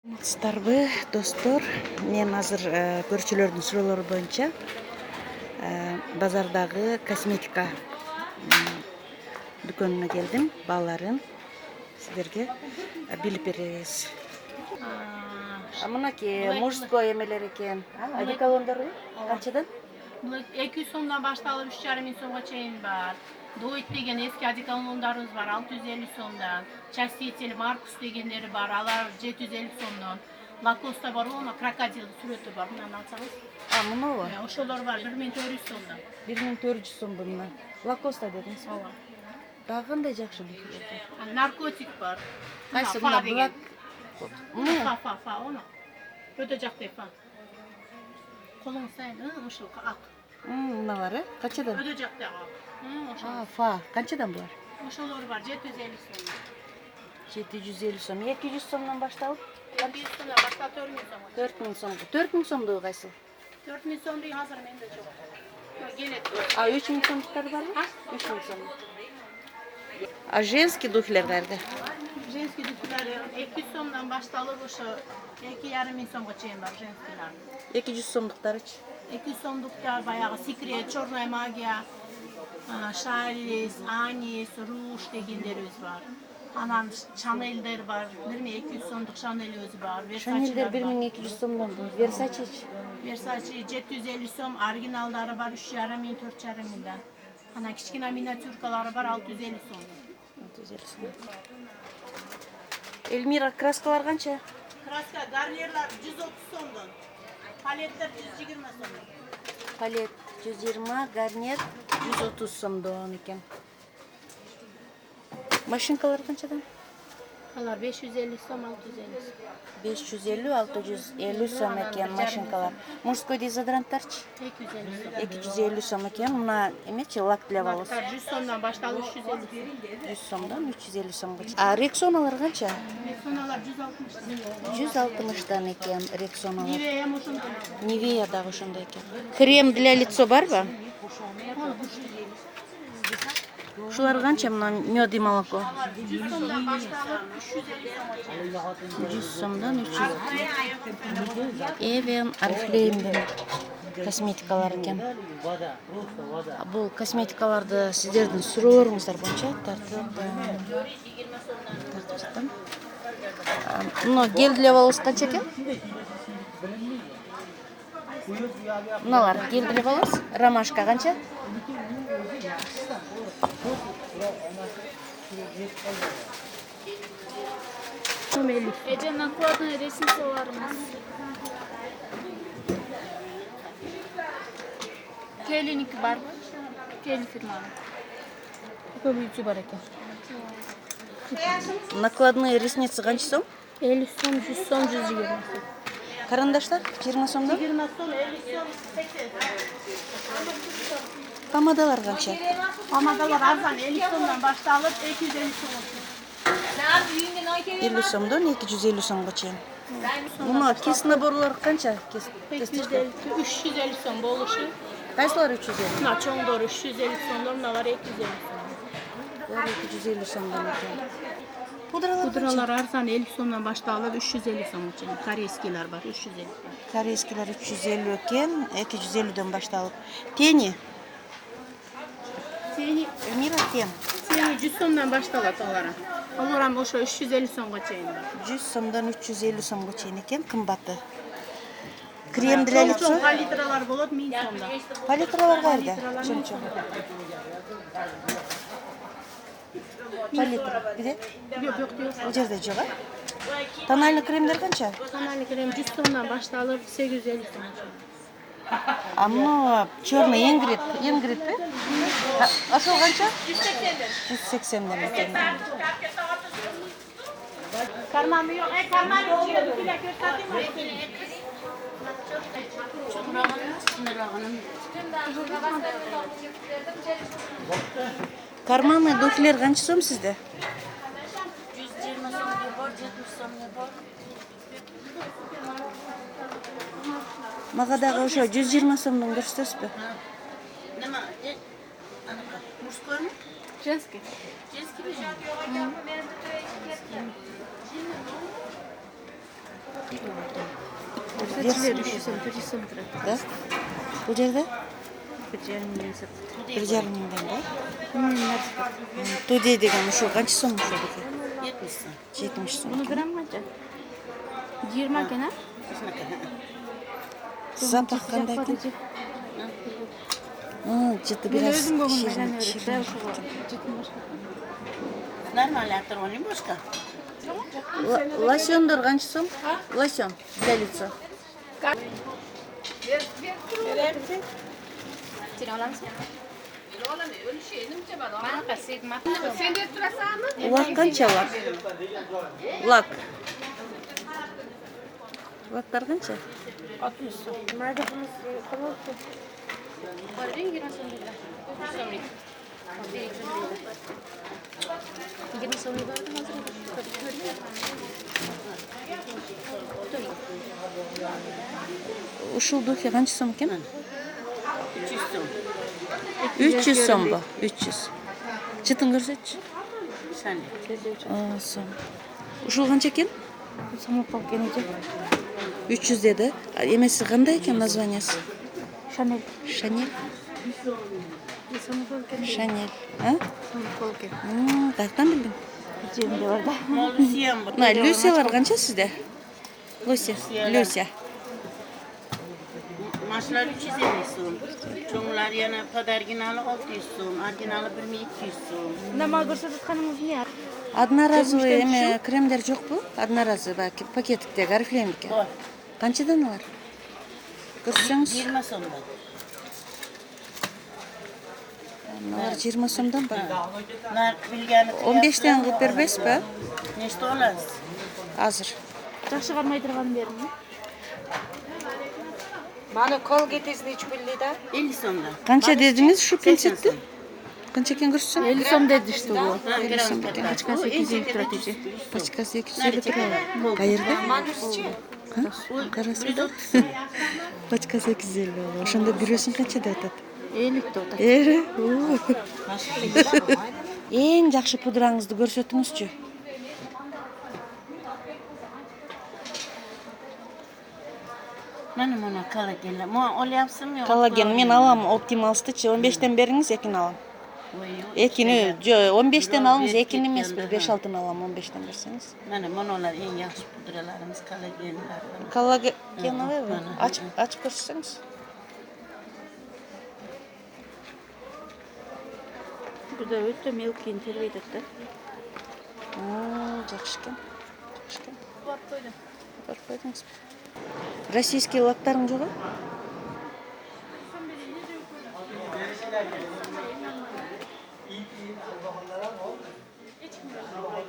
Саламатсыздарбы достор, мен азыр көрчүлөрдүн суроолору боюнча базардагы косметика дүкөнүнө келдим. Бааларын сиздерге билип беребиз. Мынакей мужской эмелер экен. Одеколондору канчадан? 200 сомдан башталып 3,5 миң сомго чейин бар. Дует деген эски одеколондарыбыз бар 650 сомдан. Чиститель Маркус дегендери бар, алар 750 сомдон. Лакоста бар, оны крокодил сүрөтү бар. Мынаны алсаңыз. Мынабы? Ошолор бар 1400 сомдон. 1400 сом мына. Лакоста дедиңиз. Ооба. Дагы кандай жакшы дүкөндөр? Наркотик бар. Кайсы мына Black? Фа, оны. Өтө жакты фа. Колуңуз сайын, ошол ак. Мыналар, канчадан? Өтө жакты ак. Фа, канчадан булар? Ошолор бар 750 сом. 750 сом, 200 сомдон башталып? 200 сомдон баштап 4000 сом. 4000 сом. 4000 сомдугу кайсы? 4000 сомдугу азыр менде жок. Келет. 3000 сомдуктар барбы? 3000 сом. Женский дуфлер кайерде? Женский дуфлер 200 сомдон башталып ошо 2,5 миң сомго чейин бар женскийлер. 200 сомдуктарычы? 200 сомдуктар баягы Секрет, Черная магия, Шайлис, Анис, Руж дегендерибиз бар. Анан Шанелдер бар, 1200 сомдук Шанелибиз бар. Шанелдер 1200 сомдон. Версачичи? Версачи 750 сом, оригиналдары бар 3,5 миң, 4,5 миңден. Анан кичкене миниатюркалары бар 650 сом. 650 сом. Эльмира, краскалар канча? Краска гарнирлар 130 сомдон. Палеттер 120 сомдон. Палет 120, гарнир 130 сомдон экен. Машинкалар канчадан? Алар 550 сом, 650 сом. 550-650 сом экен машинкалар. Мужской дезодоранттарчы? 250 сом. 250 сом экен. Мына эмечи лак для волос? 100 сомдон башталып 350 сом. 100 сомдон 350 сомго. А рексоналар канча? Рексоналар 160 сом. 160 экен рексоналар. Нивея ошондой. Нивея дагы ошондой экен. Крем для лицо барбы? Ушулар канча мына мёд и молоко? 100 сомдон башталып 350 сом. 100 сомдон 300. Эвен Арифлеймдин косметикалар экен. Бул косметикаларды сиздердин суроолоруңуздар боюнча тартып жатам. Мына гель для волос канча экен? Мыналар гель для волос, ромашка канча? Эже накладной ресницаларымыз. Келиники бар. Келин фирманын. Көбүйтүү бар экен. Накладные ресницы канча сом? 50 сом, 100 сом, 120 сом. Карандаштар 20 сомдон? 20 сом, 50 сом, 80 сом. Помадалар канча? Помадалар арзан 50 сомдон башталып 250 сом. 50 сомдон 250 сомго чейин. Мына кес наборлор канча? 350 сом болушу. Кайсылар 350? Мына чоңдор 350 сомдон, мыналар 250 сом. Булар 250 сомдон экен. Пудралар арзан 50 сомдон башталып 350 сомго чейин. Корейскийлер бар 350. Корейскийлер 350 экен, 250дөн башталып. Тени? Тени Эльмира, тен? 100 сомдон башталат алар. Алар ам ошо 350 сомго чейин бар. 100 сомдон 350 сомго чейин экен, кымбаты. Крем для лица? Палитралар болот 1000 сомдон. Палитралар кайерде? Чоң-чоң. Палитра где? Жок, Бул жерде жок, а? Тональный кремдер канча? Тональный крем 100 сомдон башталып 850 сомго. А мына черный Ингрид, ошол канча? 180 экен. Карманы жок, карманы жок, киле көрсөтөйм. Карманный дуфлер канча сом сизде? 120 сомга бар, 70 сомга бар. Мага дагы ошо 120 сомдон көрсөтөсүзбү? Нема? Мужской? Женский. Женский. Көрсетшілер 300 сом, 400 сом тұрады. Да? Бұл жерде 1,5 миллион сатты. 1,5 мыңдан ба? Туде деген ұшу қанша сом ұшу бұке? 70 сом. 70 сом. Bunu gram kaça? 20 kena. Запах қандай екен? Жіті Мен біраз өзім көңілімden ширин. өріп, дәл шуға. Жетін башқа. Нормально автор он не бошка. Лосьондор қанша сом? Лосьон для лица. Sen alamsın. Bana kasık mat. Sen de turasın mı? Лак қанша лак? Лак. Лактар қанша? 60 сом. Nerede bunu kalırsın? Orada 20 som lira. 30 som lira. 20 som lira vardı hazır. Ушул духе қанша сом екен? 300 сом. 300 сом ба? 300. Жытын көрсетші. Sen de. Сом. Ушул қанша екен? Самопал кенеде. 300 деді. Емесі қандай екен названиясы? Шанель. Шанель. Самопал кенеде. Шанель. А? Самопал кенеде. Қаяқтан білдің? Cebimde var da. Lucian bu. Мына Люсиялар қанша сізде? Люся. Люся. Maçlar 350 som. Çoğunlar yana padarginalı 600 som. Arginalı 1200 som. Nama көрсөтөтканыңыз не? Одноразовый эме кремдер жоқ бұл? Одноразовый пакеттіктегі орифлеймдікі. Var. Қаншадан алар? Көрсеңіз? 20 somdan. Мыналар 20 сомдан ба? Nar bilgeni 15-тен қылып бербейсіз ба? Neçte olasız? Азыр. Жакшы кармай турган бериңи. Bana kol getirsin hiç bildi de. 50 somdan. Қанша дедіңіз шу 80 пинцетті? som. Қанша екен көрсетсең? 50 сом dedi işte bu. Ha, gram kadar. Kaçka 850 тұрат ece. Пачкасы 250 тұрады. Қайырда? Manusçı. Қарасында? Пачкасы 250 ол. Ошонда бирөөсүн қанша деп атат? 50 тұрат. Эре. Ең жакшы пудраңызды көрсөтүңүзчү. Benim ona kolagenle. Mu ol yapsın mı? Коллаген мен алам оптималстычы 15тен бериңиз, экини алам. Экини 15тен алыңыз, экини эмес, 5-6-ны алам 15тен берсеңиз. Benim onalar en yaxşı pudralarımız kolagenler. Коллагеновый açıp көрсөтсөңүз. Burada öte mevkiin terbiye etti. Жакшы экен. Жакшы экен. Барып койдуңуз. Российский лактарың жок?